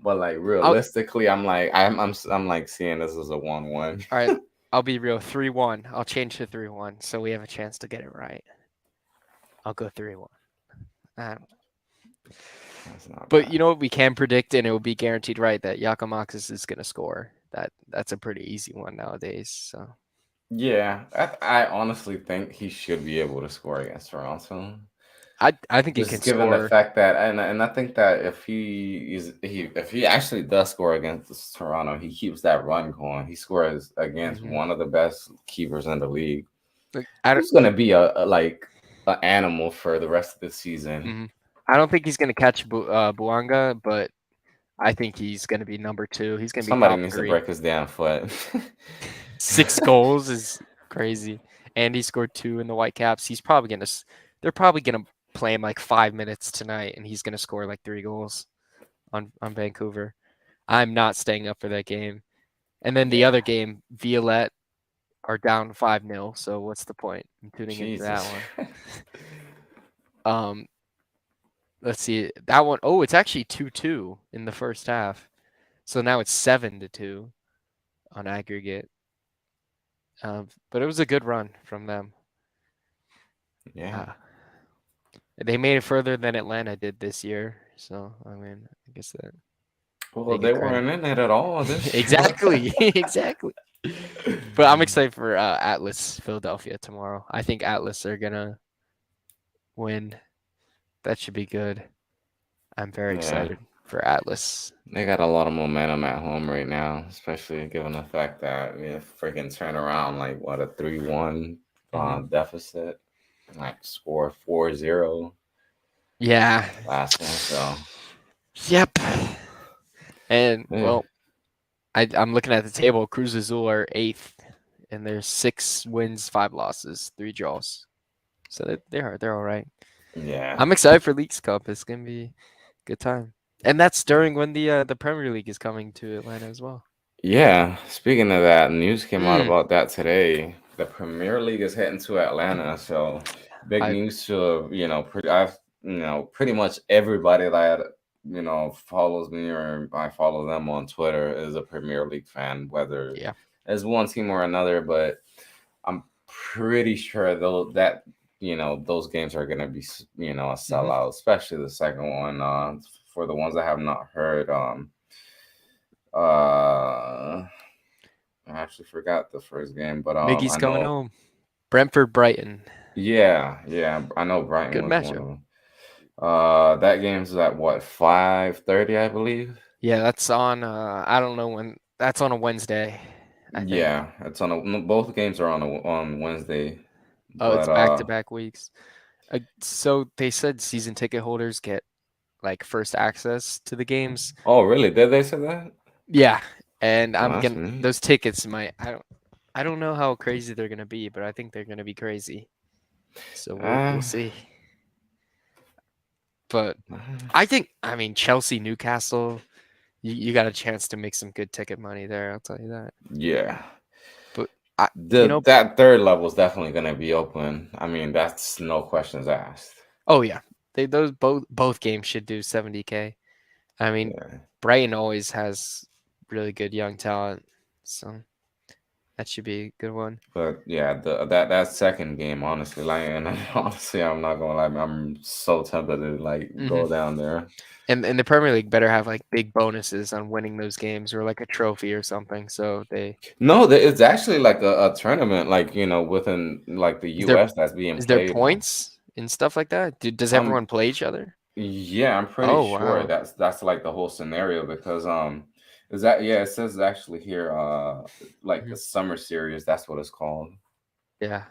But like I'll realistically, I'm like seeing this as a 1-1. all right. I'll be real. 3-1. I'll change to 3-1, so we have a chance to get it right. I'll go 3-1. That's not But you bad. know what we can predict, and it will be guaranteed right that Giacomakis is going to score. That's a pretty easy one nowadays. So Yeah, I honestly think he should be able to score against Toronto. I think he can Just given the score. fact that, and I think that if he actually does score against Toronto, he keeps that run going. He scores against Mhm. one of the best keepers in the league. Like, I don't. He's gonna be a like an animal for the rest of the season. Mhm. I don't think he's going to catch Buanga, but I think he's going to be number two. He's going to be Somebody top needs to three. break his damn foot. 6 goals is crazy, and he scored two in the Whitecaps. He's probably going to. They're probably going to play him like 5 minutes tonight, and he's going to score like 3 goals on Vancouver. I'm not staying up for that game. And then the Yeah, other game, Violette are down 5-0. So what's the point? I'm tuning into that Jesus. one. Um, let's see that one. Oh, it's actually 2-2 in the first half. So now it's 7-2 on aggregate. But it was a good run from them. Yeah. Uh, they made it further than Atlanta did this year. So I mean, I guess that Well, they get they credit. weren't in it at all this year. Exactly, exactly. But I'm excited for Atlas Philadelphia tomorrow. I think Atlas are gonna win. That should be good. I'm very Yeah. excited for Atlas. They got a lot of momentum at home right now, especially given the fact that we freaking turn around like what a 3-1 Hmm. deficit, like score 4-0 Yeah. last one. So Yep. And yeah, well, I'm looking at the table. Cruz Azul are eighth, and there's 6 wins, 5 losses, 3 draws. So they're all right. yeah, I'm excited for Leagues Cup. It's gonna be a good time, and that's during when the Premier League is coming to Atlanta as well. yeah. Speaking of that, news came out Mm. about that today. The Premier League is heading to Atlanta, so big I news to I've pretty much everybody that follows me or I follow them on Twitter is a Premier League fan, whether yeah. as one team or another. But I'm pretty sure though that those games are gonna be a Hmm. sellout, especially the second one. For the ones I have not heard, I actually forgot the first game, but Miggy's I coming know, home. Brentford Brighton. yeah, I know Brighton Good was one matchup. of them. That game's at what 5:30, I believe. Yeah, that's on. I don't know when. That's on a Wednesday, I think. Yeah, it's on no, both games are on Wednesday, Oh, it's but back-to-back weeks. So they said season ticket holders get like first access to the games. oh really? Did they say that? Yeah, and Oh, I'm that's gonna neat. those tickets might. I don't know how crazy they're gonna be, but I think they're gonna be crazy. So we'll Uh, see. But uh, I mean Chelsea Newcastle. You got a chance to make some good ticket money there. I'll tell you that. yeah. But I, The that third level is definitely gonna be open. I mean, that's no questions asked. oh yeah, those both games should do 70K. I mean, Yeah. Brighton always has really good young talent, so that should be a good one. But yeah, that second game, honestly, like, and honestly, I'm not gonna lie, I'm so tempted to like Hmm. go down there. And the Premier League better have like big bonuses on winning those games or like a trophy or something. So they No, it's actually like a tournament, like within like the is there U.S. that's being is there played on. points and stuff like that? Does Um, everyone play each other? yeah, I'm pretty Oh sure wow, that's like the whole scenario because is that yeah, it says actually here like hmm the summer series, that's what it's called. yeah,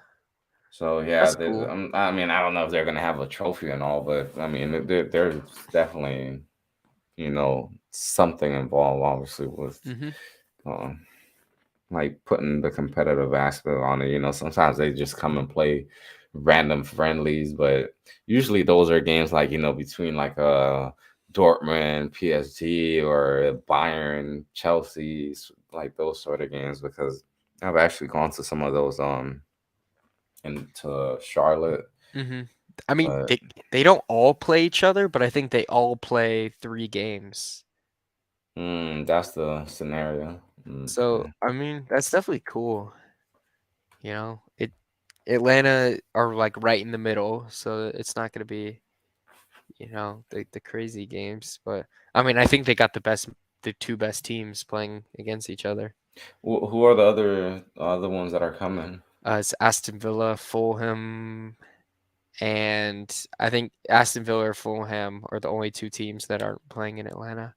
So yeah, that's cool. I mean, I don't know if they're gonna have a trophy and all, but I mean, there's definitely something involved, obviously, with Hmm. um, like putting the competitive aspect on it. Sometimes they just come and play random friendlies, but usually those are games like between like Dortmund, PSG, or Bayern, Chelsea, like those sort of games because I've actually gone to some of those into Charlotte, Hmm. I mean, but they don't all play each other, but I think they all play 3 games. That's the scenario. So Okay. I mean, that's definitely cool. You know, Atlanta are like right in the middle, so it's not gonna be, the crazy games. But I mean, I think they got the two best teams playing against each other. Who are the other ones that are coming? It's Aston Villa, Fulham, and I think Aston Villa or Fulham are the only two teams that aren't playing in Atlanta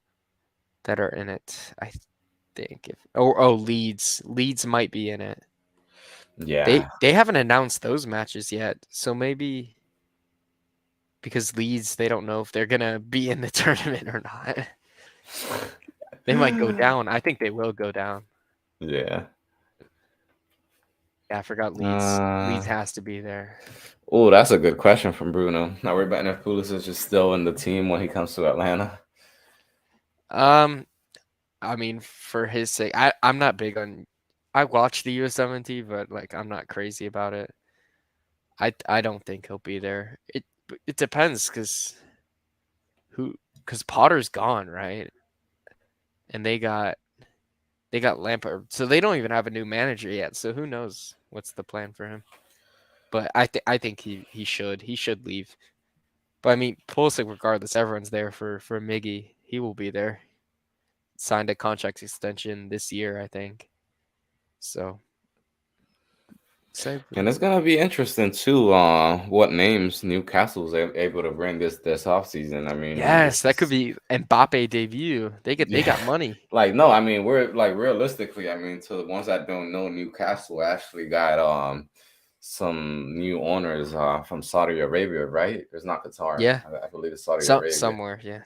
that are in it. I think if Leeds might be in it. Yeah. They haven't announced those matches yet, so maybe because Leeds they don't know if they're gonna be in the tournament or not. They might go down. I think they will go down. Yeah. Yeah, I forgot Leeds. Uh, Leeds has to be there. oh, that's a good question from Bruno. Now we're betting if Pulisic is still in the team when he comes to Atlanta. Um, I mean, for his sake, I'm not big on. I watch the US 70, but like I'm not crazy about it. I don't think he'll be there. It depends who because Potter's gone, right? And they got Lampard, so they don't even have a new manager yet. So who knows what's the plan for him? But I think he should leave. But I mean, Pulisic, regardless, everyone's there for Miggy. He will be there. Signed a contract extension this year, I think. So excited for And that. it's gonna be interesting too. What names Newcastle's able to bring this offseason. I mean, Yes, this that could is be Mbappe debut. They yeah. got money. Like no, I mean we're like realistically. I mean, to the ones that don't know, Newcastle actually got some new owners from Saudi Arabia, right? It's not Qatar. Yeah, I believe it's Saudi Arabia. somewhere. Yeah.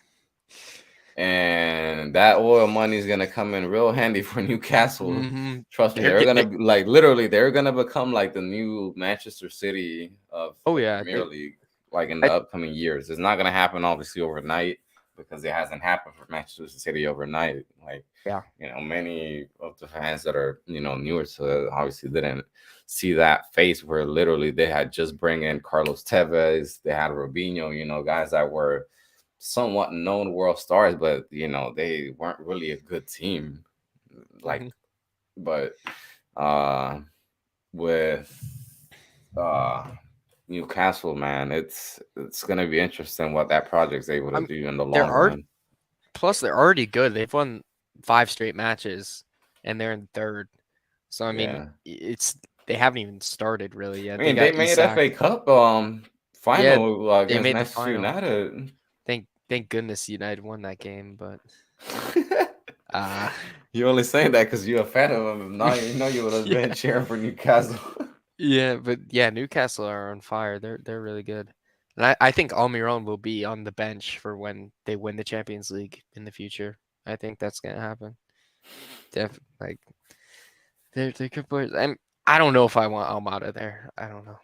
And that oil money is gonna come in real handy for Newcastle. Mm-hmm. Trust me, They're they're get gonna they. be, like literally they're gonna become like the new Manchester City of Oh the yeah, Premier League, like in the I upcoming years. It's not gonna happen obviously overnight because it hasn't happened for Manchester City overnight. Like yeah. many of the fans that are newer to it obviously didn't see that face where literally they had just bring in Carlos Tevez, they had Robinho, guys that were somewhat known world stars, but they weren't really a good team. Like, Hmm. but uh, with uh, Newcastle, man, it's gonna be interesting what that project's able to I'm do in the they're long already run. plus they're already good. They've won five straight matches, and they're in third. So I mean, Yeah, it's they haven't even started really I yet. They mean they got made Isak. FA Cup Yeah, final they against made the Manchester final. United. Thank goodness United won that game, but uh You only saying that because you're a fan of them. If not, you would have been yeah. cheering for Newcastle. Yeah, but yeah, Newcastle are on fire. They're really good. And I think Almiron will be on the bench for when they win the Champions League in the future. I think that's gonna happen. Like they're good players. I don't know if I want Almada there. I don't know.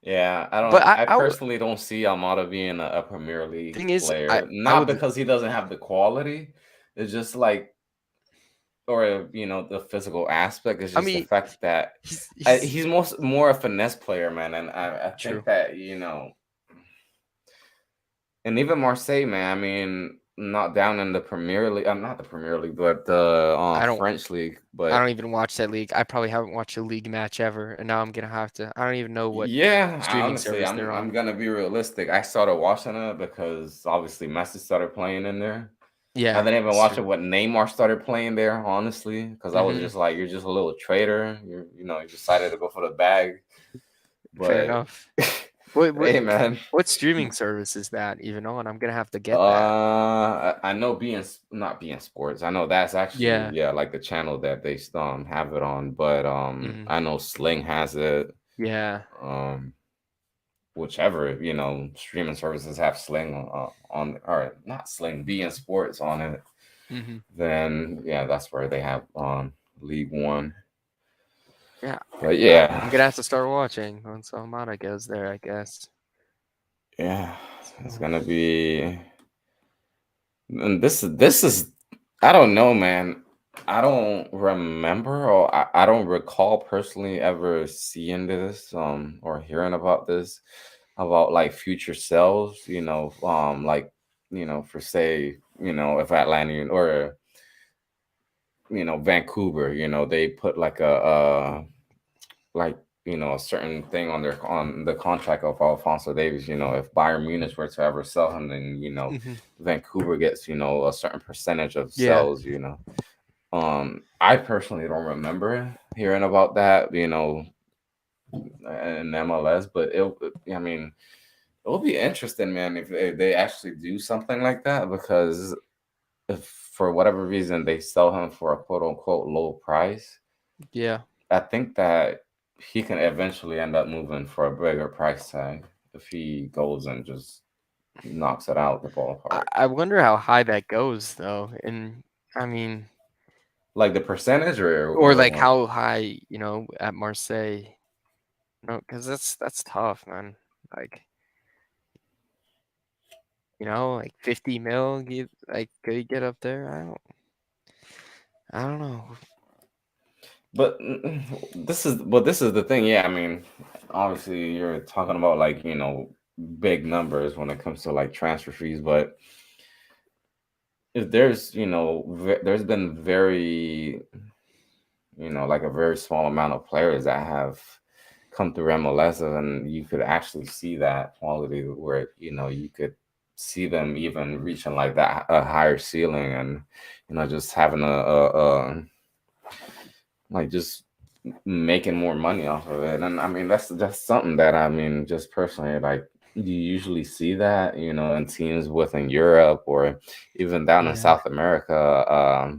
Yeah, I But don't. I personally don't see Almada being a Premier League thing is player. I Not would because he doesn't have the quality. It's just like, or the physical aspect. It's I just the mean fact that he's he's more a finesse player, man. And I true. think that and even Marseille, man. I mean, not down in the Premier League. Not the Premier League, but the I don't French league. I But don't even watch that league. I probably haven't watched a league match ever, and now I'm gonna have to. I don't even know what yeah, streaming honestly, service they're I'm on. gonna be realistic. I started watching it because obviously Messi started playing in there. I Yeah, didn't even it's watch true. it when Neymar started playing there, honestly, because I was Hmm. just like, you're just a little traitor. You decided to go for the bag. Fair But enough. What what hey, man, what streaming service is that even on? I'm gonna have to get that. I know not being sports. I know that's actually Yeah. like the channel that they have it on. But Hmm. I know Sling has it. Yeah. Um, whichever streaming services have Sling on or not Sling, being sports on it. Hmm. Then yeah, that's where they have League One. Yeah. But I'm yeah, gonna have to start watching once Almada goes there, I guess. yeah, it's So, gonna be. And this is I don't know, man. I don't remember or I don't recall personally ever seeing this or hearing about this about like future selves. Like for say, if Atlanta or Vancouver, they put like like a certain thing on the contract of Alfonso Davies. If Bayern Munich were to ever sell him, then Hmm. Vancouver gets a certain percentage of Yeah. sales. I personally don't remember hearing about that. In MLS, but I mean, it will be interesting, man, if they actually do something like that, because if for whatever reason they sell him for a quote unquote low price, Yeah. I think that he can eventually end up moving for a bigger price tag if he goes and just knocks it out the ballpark. I wonder how high that goes though. And I mean, Like the percentage or or like what? how high, at Marseille. No, because that's tough, man. Like, like 50 mil, could you get up there? I don't know. But this is the thing. Yeah, I mean, obviously you're talking about like big numbers when it comes to like transfer fees, but if there's there's been very like a very small amount of players that have come through MLS, and you could actually see that quality where you could see them even reaching like that a higher ceiling, and just having like just making more money off of it. And I mean, that's something that I mean, just personally, like you usually see that in teams within Europe or even down in Yeah. South America.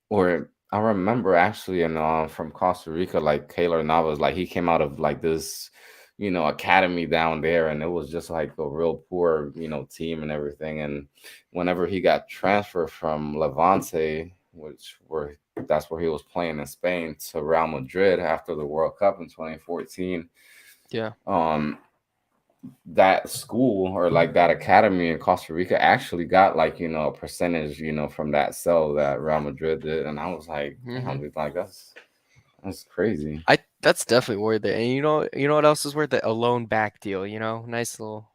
Or I remember actually in from Costa Rica, like Keylor Navas, like he came out of like this, academy down there, and it was just like a real poor, team and everything. And whenever he got transferred from Levante, which were that's where he was playing in Spain, to Real Madrid after the World Cup in 2014. Yeah. Um, that school or like that academy in Costa Rica actually got like a percentage from that sell that Real Madrid did, and I was like, Hmm. damn, dude, like that's crazy. That's definitely worth it. And you know what else is worth it? A loan back deal. Nice little,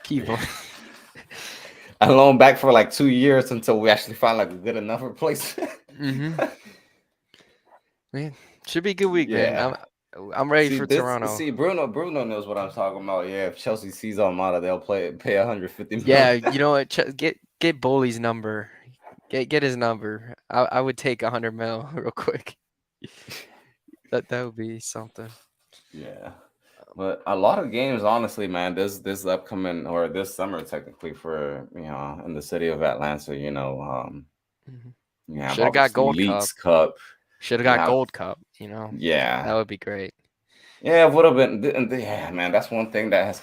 keep on. I loaned back for like 2 years until we actually find like a good enough replacement. Hmm. Man, should be a good week, man. Yeah. I'm ready for Toronto. See, Bruno knows what I'm talking about. Yeah, if Chelsea sees Almada, they'll pay 150 Yeah, million. you know what? Get Bully's number. Get his number. I would take 100 mil real quick. That would be something. Yeah. But a lot of games, honestly, man, this upcoming or this summer, technically, for in the city of Atlanta, Hmm. you have Should have got obviously Gold Cup. Leagues Cup. Should have You got have Gold Cup. yeah, That would be great. yeah, it would have been. Yeah, man, that's one thing that has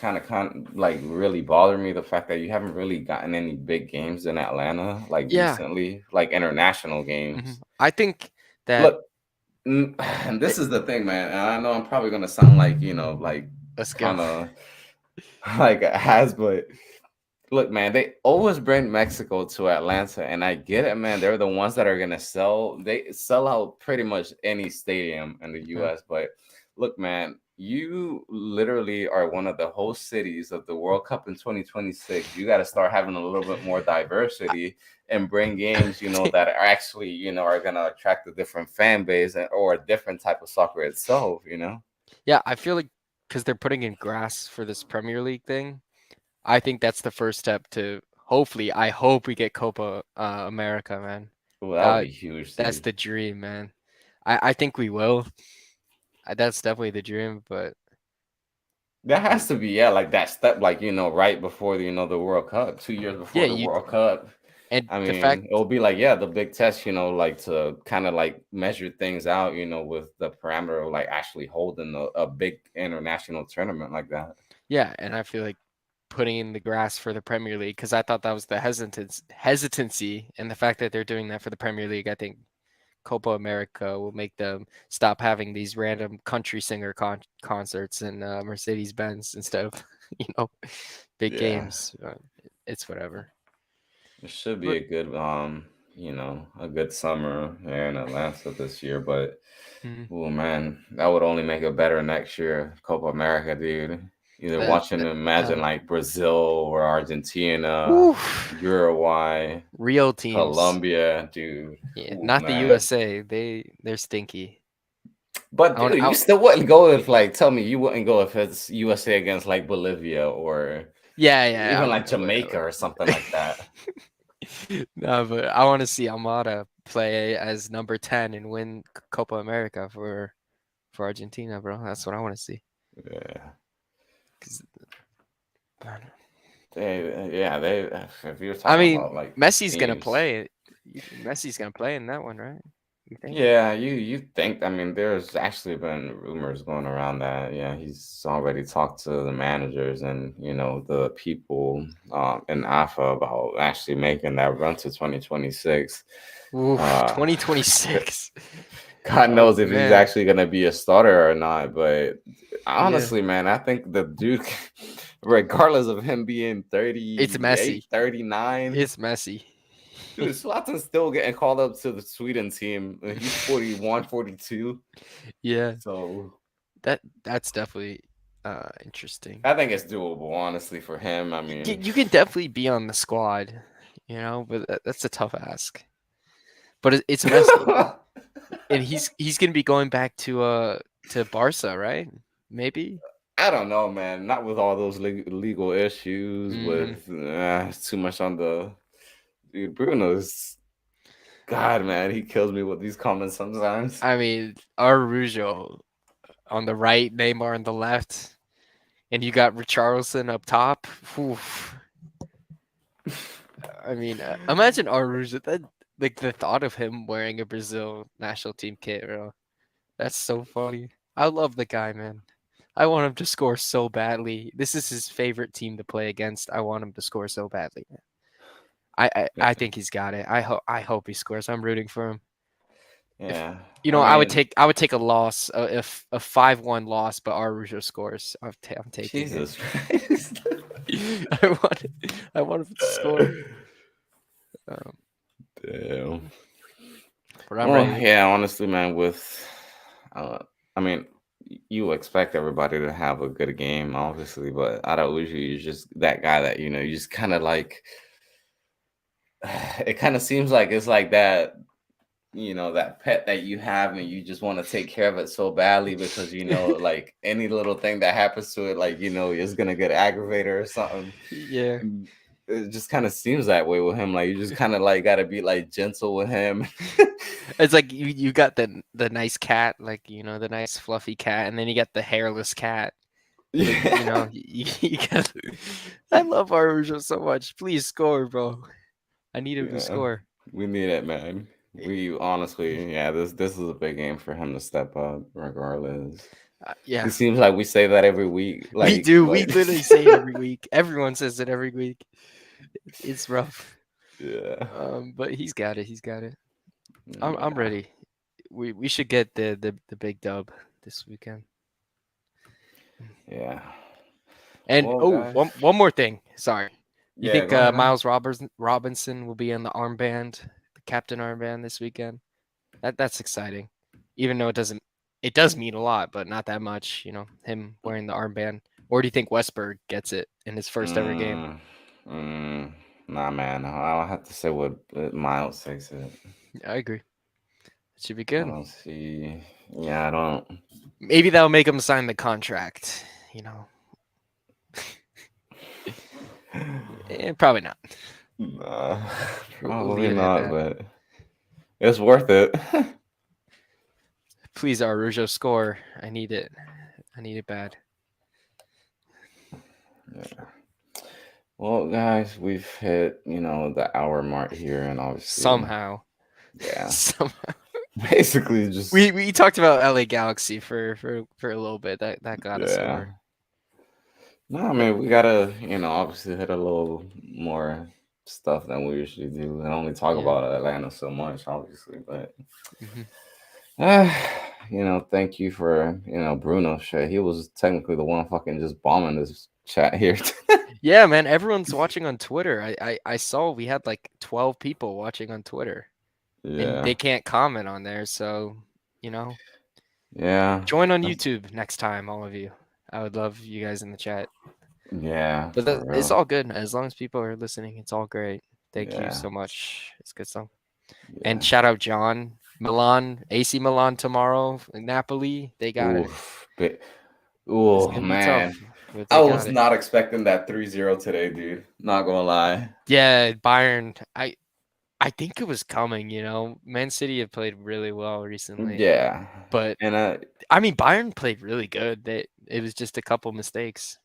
like really bothered me, the fact that you haven't really gotten any big games in Atlanta like Yeah. recently, like international Hmm. games. I think that Look, and it, this is the thing, man. And I know I'm probably gonna sound like like let's go. kind of like a has, but look, man, they always bring Mexico to Atlanta, and I get it, man. They're the ones that are gonna sell. They sell out pretty much any stadium in the Yeah. U.S. But look, man, you literally are one of the host cities of the World Cup in 2026. You got to start having a little bit more diversity and bring games, that are actually, are gonna attract a different fan base or a different type of soccer itself. Yeah, I feel like because they're putting in grass for this Premier League thing, I think that's the first step to hopefully. I hope we get Copa America, man. Well, that would That be huge, that's dude. the dream, man. I think we will. That's definitely the dream, but That y- has to be, yeah, like that step, like right before the World Cup, 2 years yeah, before the you World Cup. and I the fact, mean, it'll be like, yeah, the big test, like to kind of like measure things out, with the parameter of like actually holding a big international tournament like that. yeah, and I feel like putting in the grass for the Premier League because I thought that was the hesitancy, and the fact that they're doing that for the Premier League, I think Copa America will make them stop having these random country singer concerts in Mercedes Benz instead of you know big Yeah, games. It's whatever. it should be But a good, a good summer here in Atlanta this year. But mhm. oh man, that would only make it better next year, Copa America, dude. Either That, watching, that, imagine uh, like Brazil or Argentina, Oof. Uruguay, Real teams. Colombia, dude. Yeah, Ooh, not the man. USA. They're stinky. But I want dude, you out. still wouldn't go if like tell me you wouldn't go if it's USA against like Bolivia or Yeah, even I would, like I would, I Jamaica or something like that. would. No, but I want to see Almada play as number 10 and win Copa America for Argentina, bro. That's what I want to see. Yeah. 'Cause, They if you're I talking mean, about like Messi's gonna teams. play. Messi's gonna play in that one, right? You think? Yeah, you think, I mean, there's actually been rumors going around that, yeah, he's already talked to the managers and, the people in AFA about actually making that run to 2026. Oof, Uh, 2026. God Oh knows if he's man. actually going to be a starter or not, but Yeah, honestly, man, I think the dude, regardless of him being it's 38, messy. 39. It's messy. Dude, Zlatan's still getting called up to the Sweden team. He's 41, 42. Yeah, So that's definitely interesting. I think it's doable, honestly, for him. I mean, You can definitely be on the squad, but that's a tough ask. But it's messy, and he's gonna be going back to Barca, right? Maybe. I don't know, man. Not with all those legal issues, Hmm. with too much on the dude. Bruno's God, man. He kills me with these comments sometimes. I mean, Araujo on the right, Neymar on the left, and you got Richarlison up top. Oof. I mean, imagine Araujo. That like the thought of him wearing a Brazil national team kit, bro. That's so funny. I love the guy, man. I want him to score so badly. This is his favorite team to play against. I want him to score so badly, man. I think he's got it. I hope he scores. I'm rooting for him. If Yeah, I I would mean, take a loss, if a 5-1 loss, but Araujo scores. I'm taking it. Jesus Christ. I want him to score. Um, Damn. but I'm Well, ready. yeah, honestly, man, uh, I mean, you expect everybody to have a good game, obviously, but Araujo is just that guy that, you just kind of like, it kind of seems like it's like that, that pet that you have and you just want to take care of it so badly because, like any little thing that happens to it, like, is going to get aggravated or something. Yeah. And it just kind of seems that way with him. Like, you just kind of like got to be like gentle with him. It's like you got the nice cat, like the nice fluffy cat, and then you got the hairless cat. Like Yeah. you got. I love Araujo so much. Please score, bro. I need him to Yeah. score. We need it, man. We honestly, yeah, this is a big game for him to step up, regardless. Yeah, It seems like we say that every week, we like, do. We but literally say it every week. Everyone says it every week. It's rough. yeah, But he's got it. He's got it. I'm yeah, ready. We should get the big dub this weekend. yeah. And Well, oh, guys, one more thing. Sorry. You yeah, think go ahead, man. Miles Robinson will be in the armband, the captain armband this weekend? That's exciting. Even though it does mean a lot, but not that much, him wearing the armband. Or do you think Westberg gets it in his first ever game? Mm, mm, nah, man. I'll have to say what Miles takes it. I agree. It should be I good. don't see. Yeah, I don't. Maybe that'll make him sign the contract, you know. Probably not. Nah, We'll probably leave it at not, that. but it's worth it. Please, Araujo, score. I need it. I need it bad. Yeah. Well, guys, we've hit, the hour mark here, and obviously, Somehow. yeah, Somehow. basically just, We talked about LA Galaxy for a little bit. That got us yeah. over. No, I mean, we gotta, obviously hit a little more stuff than we usually do, and only talk Yeah. about Atlanta so much, obviously, but, Hmm. uh, thank you for, Bruno shit. He was technically the one fucking just bombing this chat here. Yeah, man. Everyone's watching on Twitter. I saw we had like 12 people watching on Twitter, and Yeah. they can't comment on there. So, you know, Yeah. join on YouTube next time, all of you. I would love you guys in the chat. Yeah, But for it's real. all good as long as people are listening. It's all great. Thank you Yeah, so much. It's good stuff. And yeah. shout out John Milan, AC Milan tomorrow. Napoli, they got it. Oof. It's Oh gonna be tough, man. but I they was got it. not expecting that 3-0 today, dude. Not gonna lie. Yeah, Bayern. I think it was coming. Man City have played really well recently, Yeah. but And I mean Bayern played really good. It was just a couple mistakes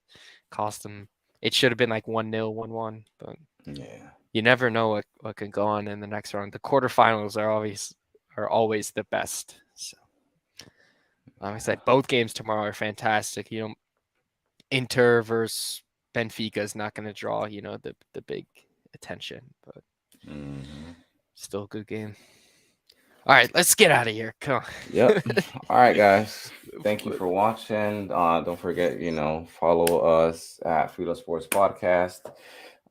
cost them. It should have been like 1-0, 1-1, but yeah. you never know what can go on in the next round. The quarterfinals are always the best. So, like I said, both games tomorrow are fantastic. Inter versus Benfica is not going to draw, the big attention, but Mhm. still a good game. All right, let's get out of here. Come Yep. All right, guys. Thank you on. for watching. Don't forget, follow us at Freedom Sports Podcast.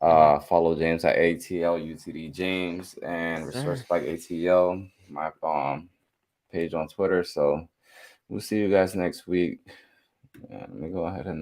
Mhm. Follow James at ATL UTD James and Resurge Sir. Spike ATL, my page on Twitter. So we'll see you guys next week. Let me go ahead and